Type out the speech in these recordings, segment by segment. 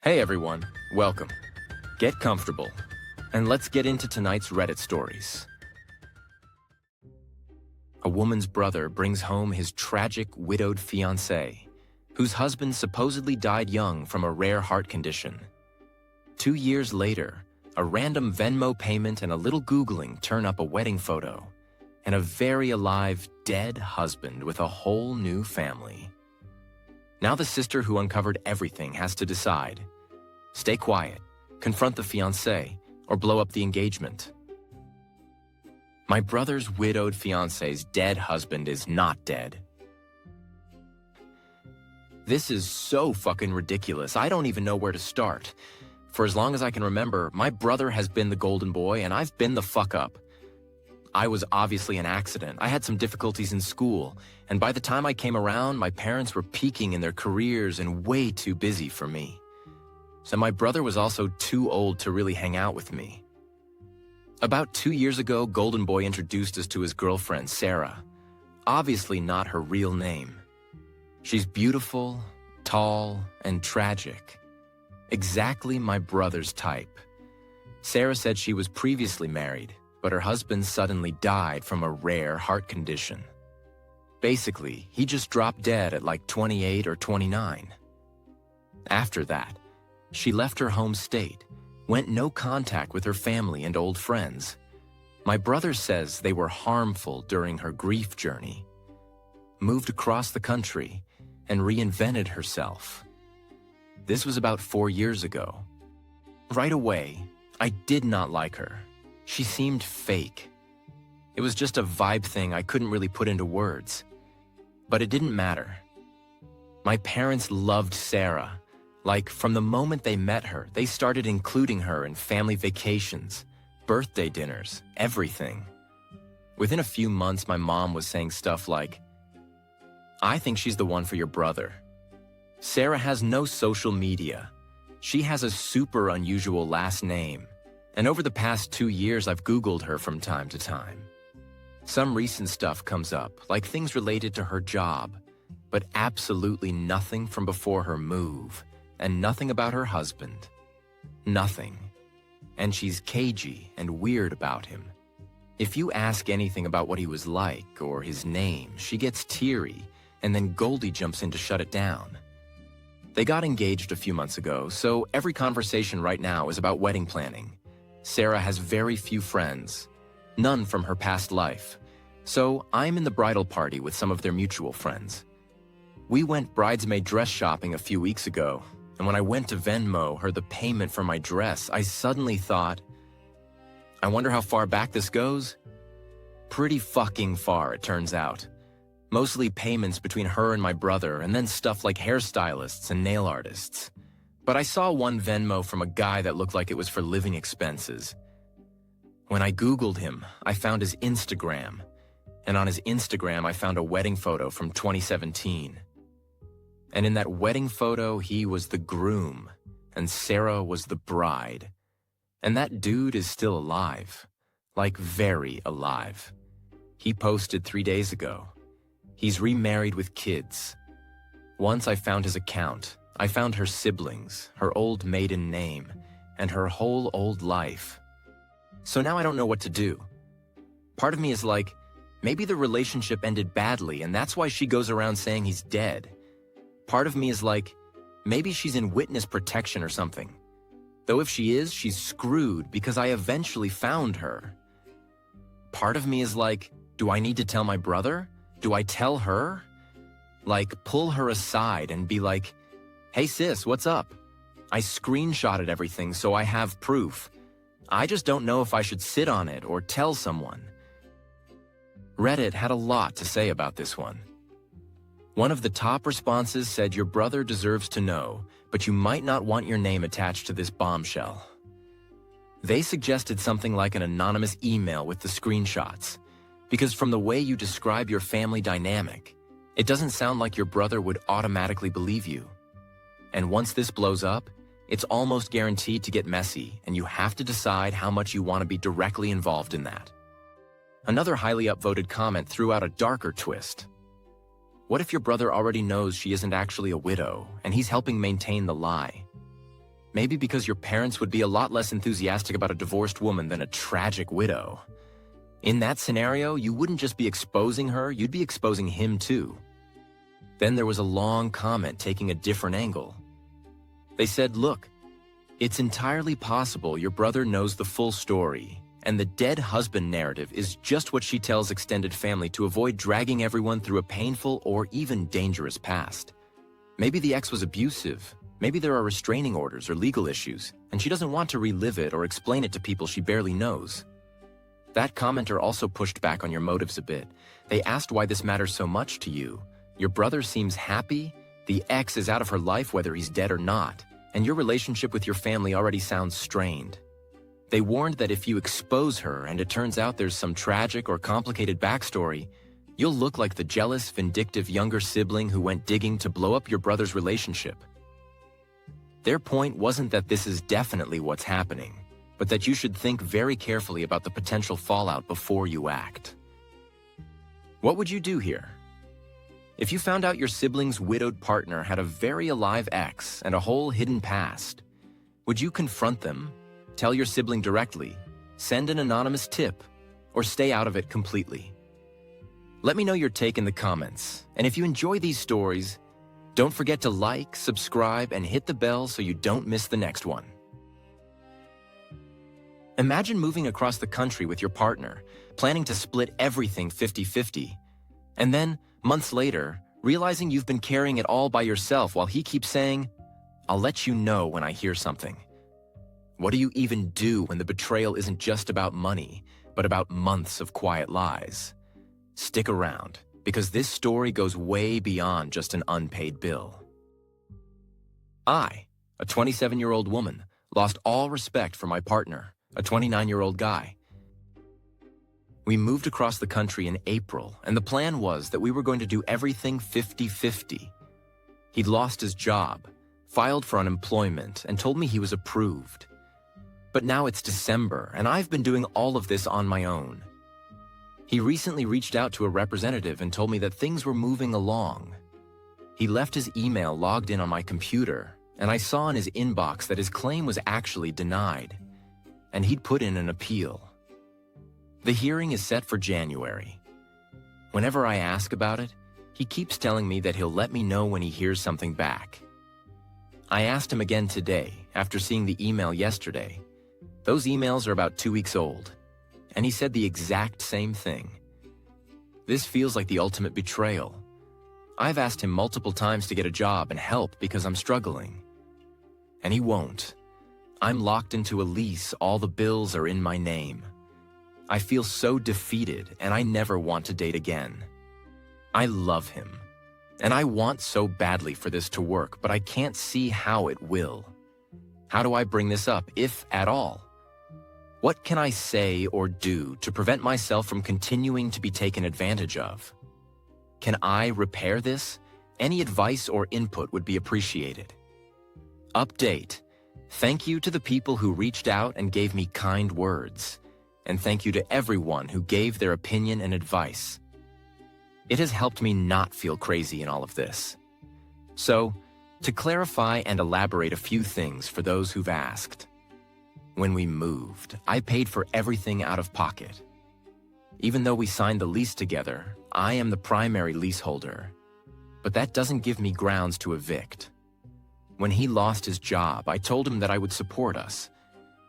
Hey everyone, welcome. Get comfortable, and let's get into tonight's Reddit stories. A woman's brother brings home his tragic widowed fiancée, whose husband supposedly died young from a rare heart condition. 2 years later, a random Venmo payment and a little Googling turn up a wedding photo, and a very alive, dead husband with a whole new family. Now the sister who uncovered everything has to decide: stay quiet, confront the fiancé, or blow up the engagement. My brother's widowed fiancé's dead husband is not dead. This is so fucking ridiculous. I don't even know where to start. For as long as I can remember, my brother has been the golden boy and I've been the fuck up. I was obviously an accident. I had some difficulties in school, and by the time I came around, my parents were peaking in their careers and way too busy for me. So my brother was also too old to really hang out with me. About 2 years ago, Golden Boy introduced us to his girlfriend, Sarah. Obviously not her real name. She's beautiful, tall, and tragic. Exactly my brother's type. Sarah said she was previously married, but her husband suddenly died from a rare heart condition. Basically, he just dropped dead at like 28 or 29. After that, she left her home state, went no contact with her family and old friends. My brother says they were harmful during her grief journey. Moved across the country and reinvented herself. This was about 4 years ago. Right away, I did not like her. She seemed fake. It was just a vibe thing I couldn't really put into words. But it didn't matter. My parents loved Sarah. Like, from the moment they met her, they started including her in family vacations, birthday dinners, everything. Within a few months, my mom was saying stuff like, "I think she's the one for your brother. Sarah has no social media. She has a super unusual last name. And over the past 2 years, I've Googled her from time to time. Some recent stuff comes up, like things related to her job, but absolutely nothing from before her move, and nothing about her husband. Nothing. And she's cagey and weird about him. If you ask anything about what he was like or his name, she gets teary, and then Goldie jumps in to shut it down. They got engaged a few months ago, so every conversation right now is about wedding planning. Sarah has very few friends, none from her past life, so I'm in the bridal party with some of their mutual friends. We went bridesmaid dress shopping a few weeks ago, and when I went to Venmo her the payment for my dress, I suddenly thought, I wonder how far back this goes? Pretty fucking far, it turns out. Mostly payments between her and my brother, and then stuff like hairstylists and nail artists. But I saw one Venmo from a guy that looked like it was for living expenses. When I Googled him, I found his Instagram. And on his Instagram, I found a wedding photo from 2017. And in that wedding photo, he was the groom, and Sarah was the bride. And that dude is still alive. Like, very alive. He posted 3 days ago. He's remarried with kids. Once I found his account, I found her siblings, her old maiden name, and her whole old life. So now I don't know what to do. Part of me is like, maybe the relationship ended badly and that's why she goes around saying he's dead. Part of me is like, maybe she's in witness protection or something. Though if she is, she's screwed because I eventually found her. Part of me is like, do I need to tell my brother? Do I tell her? Like, pull her aside and be like, hey sis, what's up? I screenshotted everything so I have proof. I just don't know if I should sit on it or tell someone. Reddit had a lot to say about this one. One of the top responses said your brother deserves to know, but you might not want your name attached to this bombshell. They suggested something like an anonymous email with the screenshots, because from the way you describe your family dynamic, it doesn't sound like your brother would automatically believe you. And once this blows up, it's almost guaranteed to get messy, and you have to decide how much you want to be directly involved in that. Another highly upvoted comment threw out a darker twist. What if your brother already knows she isn't actually a widow, and he's helping maintain the lie? Maybe because your parents would be a lot less enthusiastic about a divorced woman than a tragic widow. In that scenario, you wouldn't just be exposing her, you'd be exposing him too. Then there was a long comment taking a different angle. They said, look, it's entirely possible your brother knows the full story, and the dead husband narrative is just what she tells extended family to avoid dragging everyone through a painful or even dangerous past. Maybe the ex was abusive, maybe there are restraining orders or legal issues, and she doesn't want to relive it or explain it to people she barely knows. That commenter also pushed back on your motives a bit. They asked why this matters so much to you. Your brother seems happy, the ex is out of her life whether he's dead or not, and your relationship with your family already sounds strained. They warned that if you expose her and it turns out there's some tragic or complicated backstory, you'll look like the jealous, vindictive younger sibling who went digging to blow up your brother's relationship. Their point wasn't that this is definitely what's happening, but that you should think very carefully about the potential fallout before you act. What would you do here? If you found out your sibling's widowed partner had a very alive ex and a whole hidden past, would you confront them, tell your sibling directly, send an anonymous tip, or stay out of it completely? Let me know your take in the comments, and if you enjoy these stories, don't forget to like, subscribe, and hit the bell so you don't miss the next one. Imagine moving across the country with your partner, planning to split everything 50-50, and then, months later, realizing you've been carrying it all by yourself while he keeps saying, "I'll let you know when I hear something." What do you even do when the betrayal isn't just about money, but about months of quiet lies? Stick around, because this story goes way beyond just an unpaid bill. I, a 27-year-old woman, lost all respect for my partner, a 29-year-old guy. We moved across the country in April, and the plan was that we were going to do everything 50-50. He'd lost his job, filed for unemployment, and told me he was approved. But now it's December, and I've been doing all of this on my own. He recently reached out to a representative and told me that things were moving along. He left his email logged in on my computer, and I saw in his inbox that his claim was actually denied, and he'd put in an appeal. The hearing is set for January. Whenever I ask about it, he keeps telling me that he'll let me know when he hears something back. I asked him again today, after seeing the email yesterday. Those emails are about 2 weeks old, and he said the exact same thing. This feels like the ultimate betrayal. I've asked him multiple times to get a job and help because I'm struggling. And he won't. I'm locked into a lease, all the bills are in my name. I feel so defeated, and I never want to date again. I love him, and I want so badly for this to work, but I can't see how it will. How do I bring this up, if at all? What can I say or do to prevent myself from continuing to be taken advantage of? Can I repair this? Any advice or input would be appreciated. Update. Thank you to the people who reached out and gave me kind words. And thank you to everyone who gave their opinion and advice. It has helped me not feel crazy in all of this. So, to clarify and elaborate a few things for those who've asked. When we moved, I paid for everything out of pocket. Even though we signed the lease together, I am the primary leaseholder. But that doesn't give me grounds to evict. When he lost his job, I told him that I would support us.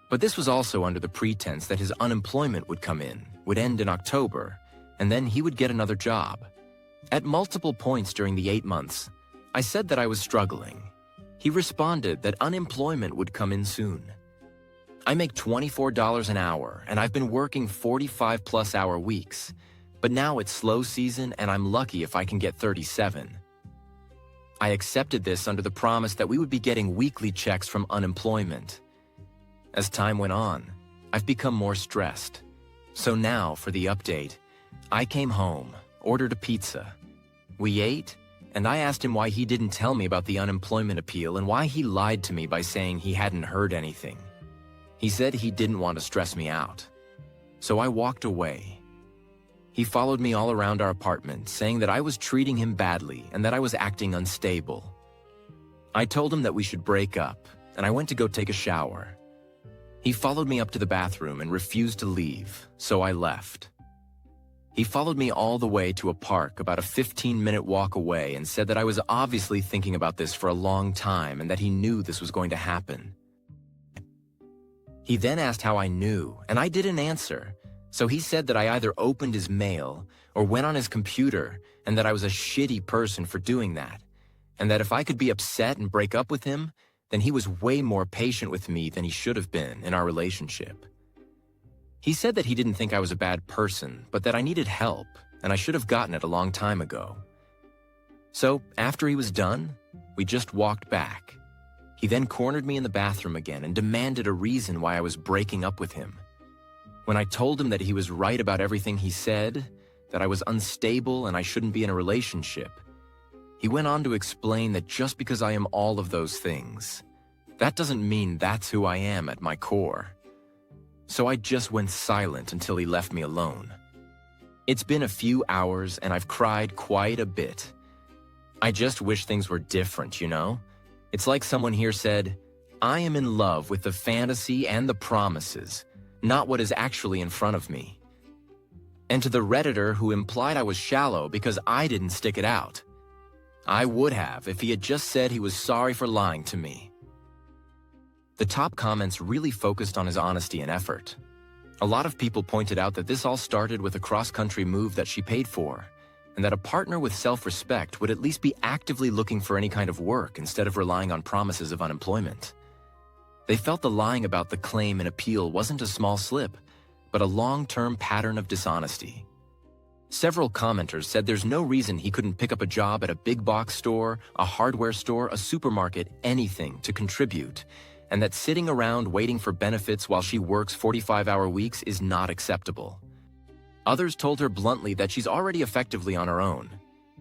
But this was also under the pretense that his unemployment would come in, would end in October, and then he would get another job. At multiple points during the 8 months, I said that I was struggling. He responded that unemployment would come in soon. I make $24 an hour, and I've been working 45-plus hour weeks, but now it's slow season and I'm lucky if I can get 37. I accepted this under the promise that we would be getting weekly checks from unemployment. As time went on, I've become more stressed. So now, for the update, I came home, ordered a pizza. We ate, and I asked him why he didn't tell me about the unemployment appeal and why he lied to me by saying he hadn't heard anything. He said he didn't want to stress me out. So I walked away. He followed me all around our apartment, saying that I was treating him badly and that I was acting unstable. I told him that we should break up, and I went to go take a shower. He followed me up to the bathroom and refused to leave, so I left. He followed me all the way to a park about a 15-minute walk away and said that I was obviously thinking about this for a long time and that he knew this was going to happen. He then asked how I knew, and I didn't answer, so he said that I either opened his mail or went on his computer and that I was a shitty person for doing that, and that if I could be upset and break up with him, then he was way more patient with me than he should have been in our relationship. He said that he didn't think I was a bad person, but that I needed help, and I should have gotten it a long time ago. So, after he was done, we just walked back. He then cornered me in the bathroom again and demanded a reason why I was breaking up with him. When I told him that he was right about everything he said, that I was unstable and I shouldn't be in a relationship, he went on to explain that just because I am all of those things, that doesn't mean that's who I am at my core. So I just went silent until he left me alone. It's been a few hours and I've cried quite a bit. I just wish things were different, you know? It's like someone here said, I am in love with the fantasy and the promises, not what is actually in front of me. And to the Redditor who implied I was shallow because I didn't stick it out, I would have if he had just said he was sorry for lying to me. The top comments really focused on his honesty and effort. A lot of people pointed out that this all started with a cross-country move that she paid for, and that a partner with self-respect would at least be actively looking for any kind of work instead of relying on promises of unemployment. They felt the lying about the claim and appeal wasn't a small slip, but a long-term pattern of dishonesty. Several commenters said there's no reason he couldn't pick up a job at a big box store, a hardware store, a supermarket, anything to contribute, and that sitting around waiting for benefits while she works 45-hour weeks is not acceptable. Others told her bluntly that she's already effectively on her own.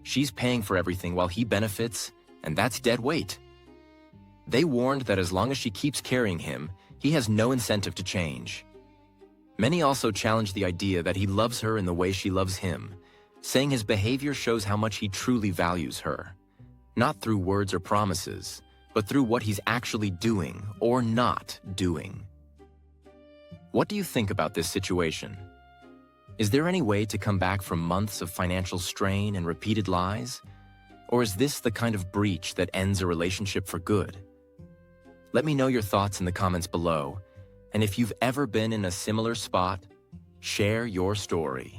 She's paying for everything while he benefits, and that's dead weight. They warned that as long as she keeps carrying him, he has no incentive to change. Many also challenged the idea that he loves her in the way she loves him, saying his behavior shows how much he truly values her, not through words or promises, but through what he's actually doing or not doing. What do you think about this situation? Is there any way to come back from months of financial strain and repeated lies? Or is this the kind of breach that ends a relationship for good? Let me know your thoughts in the comments below, and if you've ever been in a similar spot, share your story.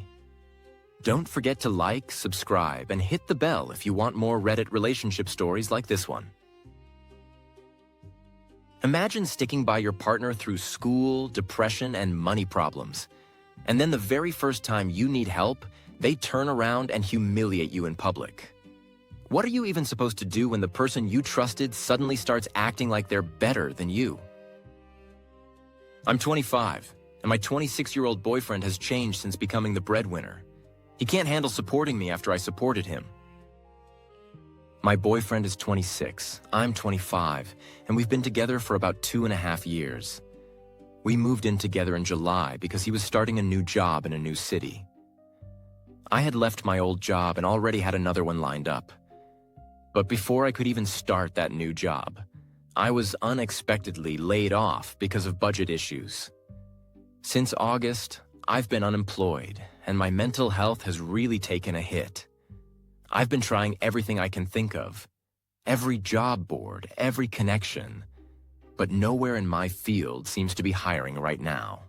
Don't forget to like, subscribe, and hit the bell if you want more Reddit relationship stories like this one. Imagine sticking by your partner through school, depression, and money problems. And then the very first time you need help, they turn around and humiliate you in public. What are you even supposed to do when the person you trusted suddenly starts acting like they're better than you? I'm 25, and my 26-year-old boyfriend has changed since becoming the breadwinner. He can't handle supporting me after I supported him. My boyfriend is 26, I'm 25, and we've been together for about 2.5 years. We moved in together in July because he was starting a new job in a new city. I had left my old job and already had another one lined up. But before I could even start that new job, I was unexpectedly laid off because of budget issues. Since August, I've been unemployed, and my mental health has really taken a hit. I've been trying everything I can think of, every job board, every connection, but nowhere in my field seems to be hiring right now.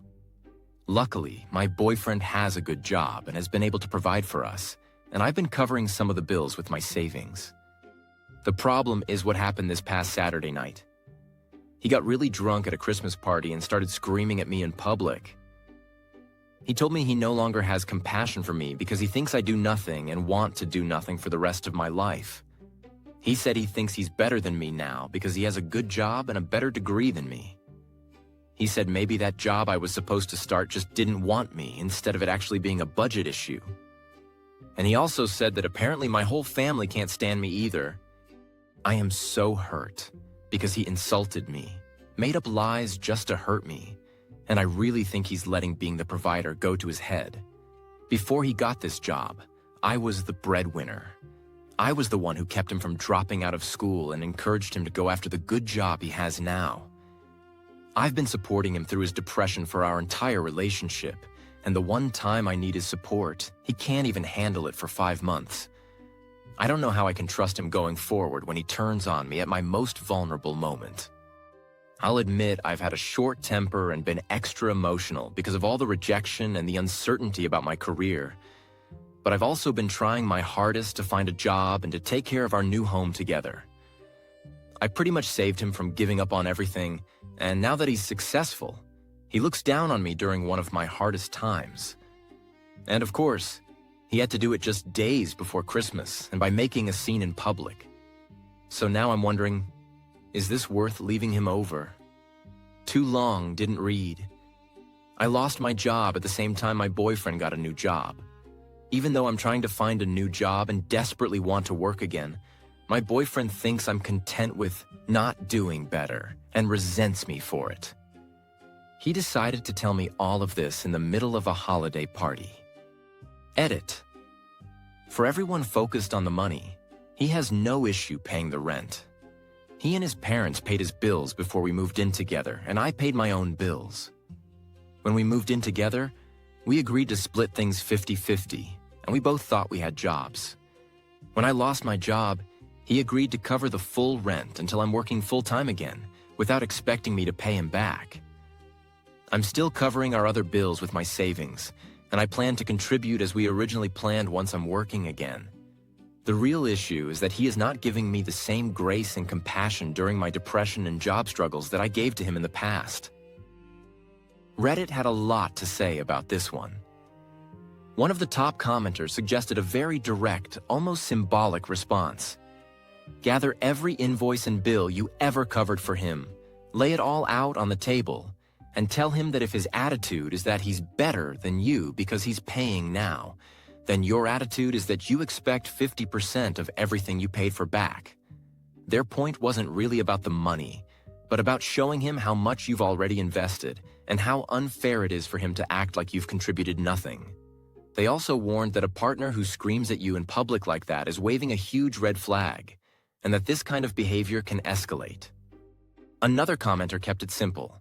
Luckily, my boyfriend has a good job and has been able to provide for us, and I've been covering some of the bills with my savings. The problem is what happened this past Saturday night. He got really drunk at a Christmas party and started screaming at me in public. He told me he no longer has compassion for me because he thinks I do nothing and want to do nothing for the rest of my life. He said he thinks he's better than me now because he has a good job and a better degree than me. He said maybe that job I was supposed to start just didn't want me instead of it actually being a budget issue. And he also said that apparently my whole family can't stand me either. I am so hurt because he insulted me, made up lies just to hurt me, and I really think he's letting being the provider go to his head. Before he got this job, I was the breadwinner. I was the one who kept him from dropping out of school and encouraged him to go after the good job he has now. I've been supporting him through his depression for our entire relationship, and the one time I need his support, he can't even handle it for 5 months. I don't know how I can trust him going forward when he turns on me at my most vulnerable moment. I'll admit I've had a short temper and been extra emotional because of all the rejection and the uncertainty about my career. But I've also been trying my hardest to find a job and to take care of our new home together. I pretty much saved him from giving up on everything, and now that he's successful, he looks down on me during one of my hardest times. And of course, he had to do it just days before Christmas and by making a scene in public. So now I'm wondering, is this worth leaving him over? Too long didn't read. I lost my job at the same time my boyfriend got a new job. Even though I'm trying to find a new job and desperately want to work again, my boyfriend thinks I'm content with not doing better and resents me for it. He decided to tell me all of this in the middle of a holiday party. Edit. For everyone focused on the money, he has no issue paying the rent. He and his parents paid his bills before we moved in together, and I paid my own bills. When we moved in together, we agreed to split things 50-50, and we both thought we had jobs. When I lost my job, he agreed to cover the full rent until I'm working full-time again, without expecting me to pay him back. I'm still covering our other bills with my savings, and I plan to contribute as we originally planned once I'm working again. The real issue is that he is not giving me the same grace and compassion during my depression and job struggles that I gave to him in the past. Reddit had a lot to say about this one. One of the top commenters suggested a very direct, almost symbolic response. Gather every invoice and bill you ever covered for him, lay it all out on the table, and tell him that if his attitude is that he's better than you because he's paying now, then your attitude is that you expect 50% of everything you paid for back. Their point wasn't really about the money, but about showing him how much you've already invested and how unfair it is for him to act like you've contributed nothing. They also warned that a partner who screams at you in public like that is waving a huge red flag, and that this kind of behavior can escalate. Another commenter kept it simple.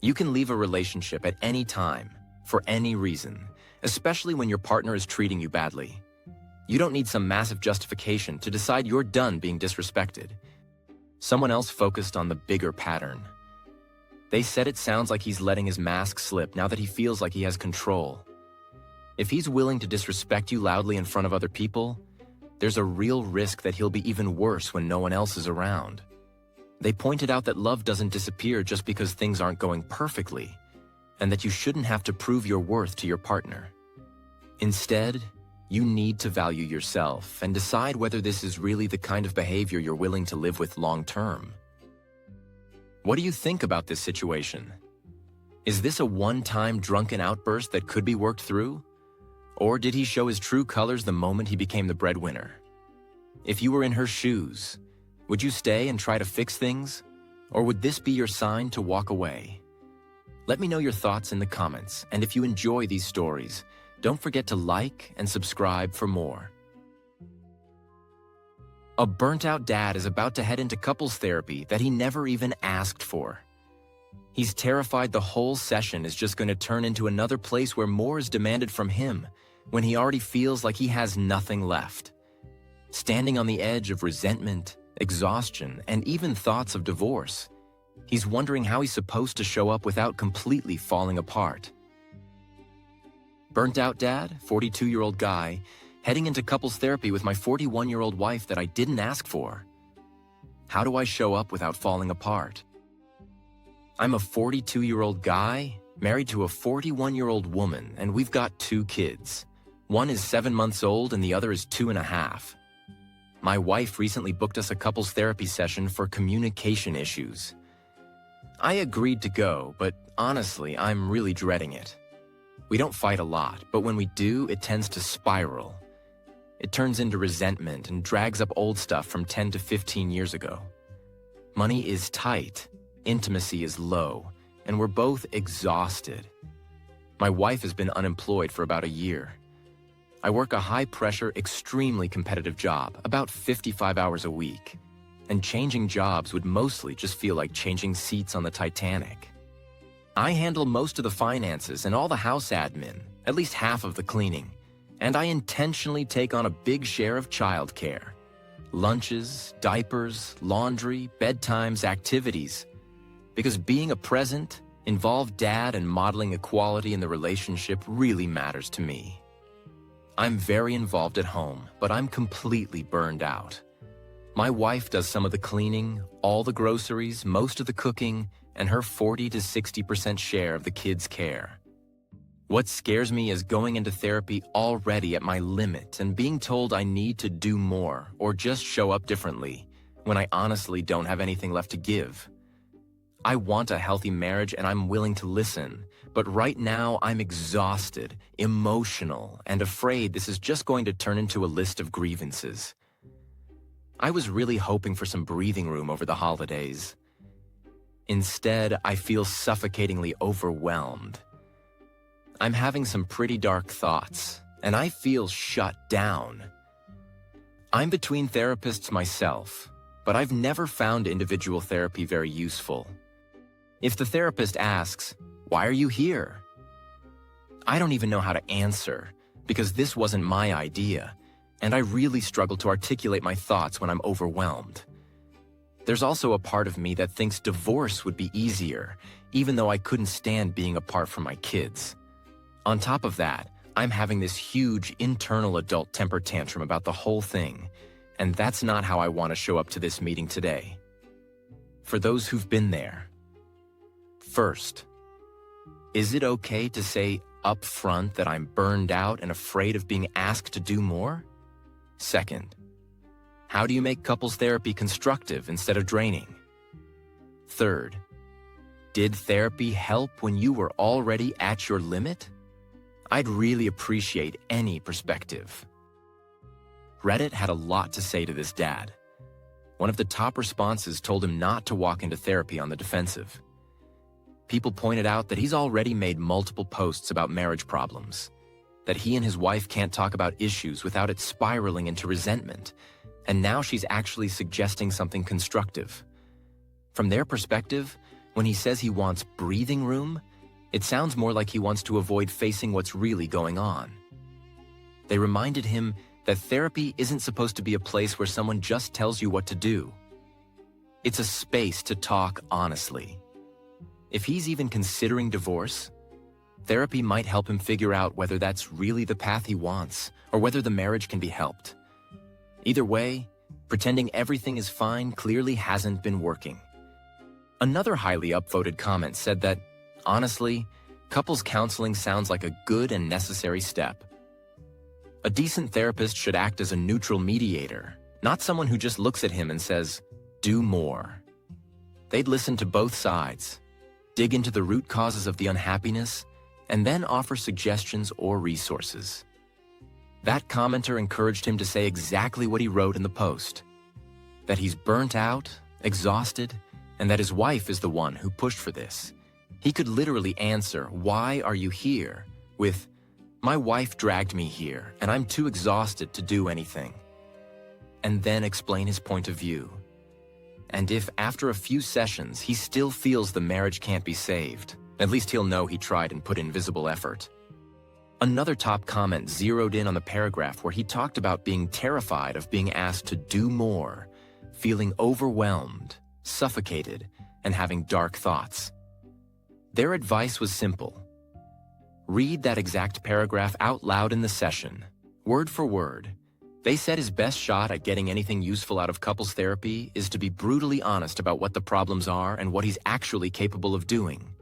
You can leave a relationship at any time, for any reason, especially when your partner is treating you badly. You don't need some massive justification to decide you're done being disrespected. Someone else focused on the bigger pattern. They said it sounds like he's letting his mask slip now that he feels like he has control. If he's willing to disrespect you loudly in front of other people, there's a real risk that he'll be even worse when no one else is around. They pointed out that love doesn't disappear just because things aren't going perfectly, and that you shouldn't have to prove your worth to your partner. Instead, you need to value yourself and decide whether this is really the kind of behavior you're willing to live with long term. What do you think about this situation? Is this a one-time drunken outburst that could be worked through? Or did he show his true colors the moment he became the breadwinner? If you were in her shoes, would you stay and try to fix things? Or would this be your sign to walk away? Let me know your thoughts in the comments, and if you enjoy these stories, don't forget to like and subscribe for more. A burnt-out dad is about to head into couples therapy that he never even asked for. He's terrified the whole session is just going to turn into another place where more is demanded from him when he already feels like he has nothing left. Standing on the edge of resentment, exhaustion, and even thoughts of divorce, he's wondering how he's supposed to show up without completely falling apart. Burnt out dad, 42-year-old guy, heading into couples therapy with my 41-year-old wife that I didn't ask for. How do I show up without falling apart? I'm a 42-year-old guy, married to a 41-year-old woman, and we've got 2 kids. One is 7 months old and the other is 2.5. My wife recently booked us a couples therapy session for communication issues. I agreed to go, but honestly, I'm really dreading it. We don't fight a lot, but when we do, it tends to spiral. It turns into resentment and drags up old stuff from 10 to 15 years ago. Money is tight, intimacy is low, and we're both exhausted. My wife has been unemployed for about a year. I work a high-pressure, extremely competitive job, about 55 hours a week, and changing jobs would mostly just feel like changing seats on the Titanic. I handle most of the finances and all the house admin, at least half of the cleaning, and I intentionally take on a big share of childcare. Lunches, diapers, laundry, bedtimes, activities. Because being a present, involved dad and modeling equality in the relationship really matters to me. I'm very involved at home, but I'm completely burned out. My wife does some of the cleaning, all the groceries, most of the cooking, and her 40 to 60% share of the kids' care. What scares me is going into therapy already at my limit and being told I need to do more or just show up differently when I honestly don't have anything left to give. I want a healthy marriage and I'm willing to listen, but right now I'm exhausted, emotional, and afraid this is just going to turn into a list of grievances. I was really hoping for some breathing room over the holidays. Instead, I feel suffocatingly overwhelmed. I'm having some pretty dark thoughts, and I feel shut down. I'm between therapists myself, but I've never found individual therapy very useful. If the therapist asks, "Why are you here?" I don't even know how to answer, because this wasn't my idea, and I really struggle to articulate my thoughts when I'm overwhelmed. There's also a part of me that thinks divorce would be easier, even though I couldn't stand being apart from my kids. On top of that, I'm having this huge internal adult temper tantrum about the whole thing, and that's not how I want to show up to this meeting today. For those who've been there, first, is it okay to say up front that I'm burned out and afraid of being asked to do more? Second, how do you make couples therapy constructive instead of draining? Third, did therapy help when you were already at your limit? I'd really appreciate any perspective. Reddit had a lot to say to this dad. One of the top responses told him not to walk into therapy on the defensive. People pointed out that he's already made multiple posts about marriage problems, that he and his wife can't talk about issues without it spiraling into resentment, and now she's actually suggesting something constructive. From their perspective, when he says he wants breathing room, it sounds more like he wants to avoid facing what's really going on. They reminded him that therapy isn't supposed to be a place where someone just tells you what to do. It's a space to talk honestly. If he's even considering divorce, therapy might help him figure out whether that's really the path he wants or whether the marriage can be helped. Either way, pretending everything is fine clearly hasn't been working. Another highly upvoted comment said that, honestly, couples counseling sounds like a good and necessary step. A decent therapist should act as a neutral mediator, not someone who just looks at him and says, "Do more." They'd listen to both sides, dig into the root causes of the unhappiness, and then offer suggestions or resources. That commenter encouraged him to say exactly what he wrote in the post, that he's burnt out, exhausted, and that his wife is the one who pushed for this. He could literally answer, "Why are you here?" with, "My wife dragged me here, and I'm too exhausted to do anything," and then explain his point of view. And if after a few sessions he still feels the marriage can't be saved, at least he'll know he tried and put in visible effort. Another top comment zeroed in on the paragraph where he talked about being terrified of being asked to do more, feeling overwhelmed, suffocated, and having dark thoughts. Their advice was simple. Read that exact paragraph out loud in the session, word for word. They said his best shot at getting anything useful out of couples therapy is to be brutally honest about what the problems are and what he's actually capable of doing.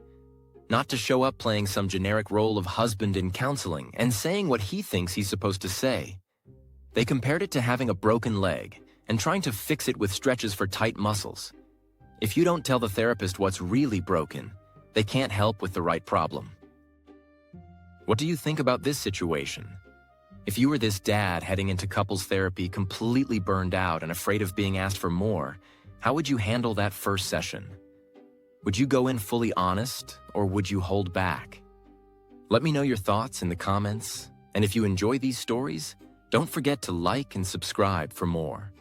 Not to show up playing some generic role of husband in counseling and saying what he thinks he's supposed to say. They compared it to having a broken leg and trying to fix it with stretches for tight muscles. If you don't tell the therapist what's really broken, they can't help with the right problem. What do you think about this situation? If you were this dad heading into couples therapy completely burned out and afraid of being asked for more, how would you handle that first session? Would you go in fully honest, or would you hold back? Let me know your thoughts in the comments, And if you enjoy these stories, don't forget to like and subscribe for more.